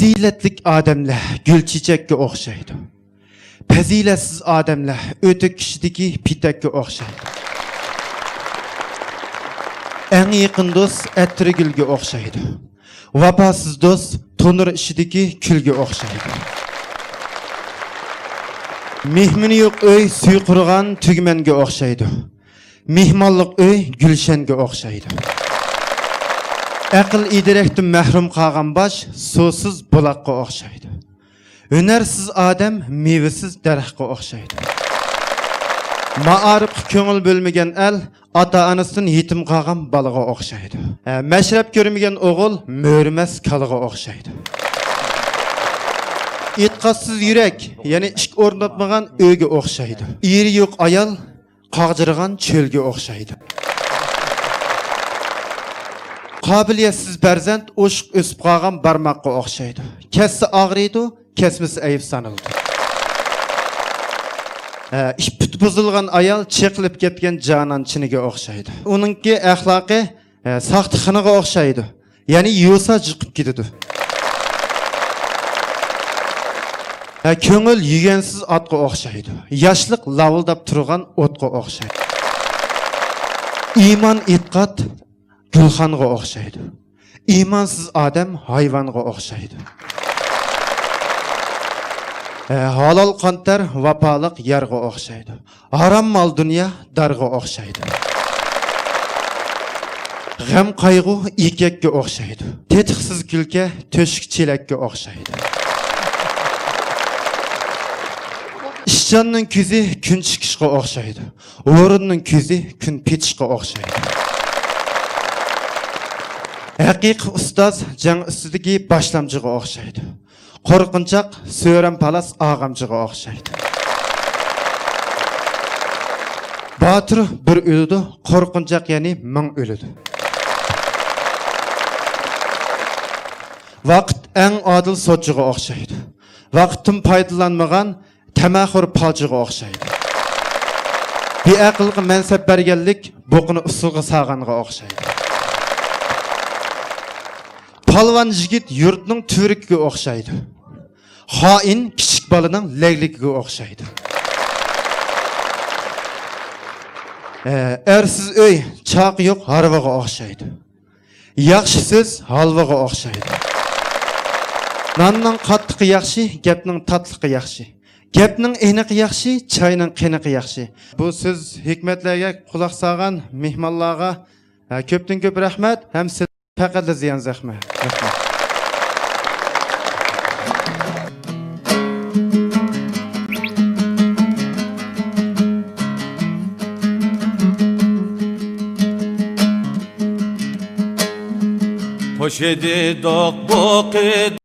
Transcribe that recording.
Faziletlik adamlar gül çiçekке okşaydı. Faziletsiz adamlar ötük kişideki pitekке okşaydı. En yakın dost etri gülge okşaydı. Vapasız dost tonur işideki külge okşaydı. Mihmini yok öy suyu kurugan tügmenge okşaydı. Mihmallık öy gülşenge okşaydı. Akıl idirektim mehrum kalan baş susuz bulakka okşaydı. Önersiz adam meyvesiz derehke okşaydı. Maarif köngül bölmegen el ata anasın yetim kalan balığa okşaydı. Meşrep görmegen oğul mörmez kalığa okşaydı. İtkatsız yürek, yani işk ornatmagan öge okşaydı. İri yok ayal, qağcırgan çölge okşaydı. Kabiliyetsiz berzent oşuk ösüp qalan barmakka okşaydı. Kessi ağrıydı, kesmesi ayıp sanıldı. İş püt buzulgan ayal çekilip ketken canan çinige okşaydı. Onunki ahlakı saxtıqınıga okşaydı. Yani yusa çıkıp gidiyordu. Köngül yügensiz atqa okşaydı. Yaşlık lavıldap turgan otqa okşaydı. İman itqat gülxanğa okşaydı. İmansız adam hayvanğa okşaydı. Halal qantar vapalık yarğa okşaydı. Haram mal dünya darğa okşaydı. Gam qaygı ikekке okşaydı. Tetiksiz külke töşük çelekke okşaydı. İşcanның küzü gün çıkışqa okşaydı. Orunның küzü gün petişqa okşaydı. Haqiq ustaz can üstüdeki başlamcıga okşaydı. Korkunçak sören palas ağamcıga okşaydı. Batır bir ölüdü, korkunçak yani mın ölüdü. Vaqt en adil sotçuga okşaydı. Vaqtın paydalanmagan temahur palcıga okşaydı. Bir akılgı mensep bergenlik bokunu usulga sağanga okşaydı. Palvan jigit yurtның türükge okşaydı. Hain kiçik balının leglikge okşaydı. Ersiz öy çaq yok harvaga okşaydı. Yaxşı söz halvaga okşaydı. Nanның qattıqı yaxşı, gepning tatlıqı yaxşı. Gepning eniqi yaxşı, çayning qeniqi yaxşı. Bu söz hikmetlerge kulak sağan mihmallarga köptün köp rahmet, hem faqat ziyan zahmet. Poşeti dok boki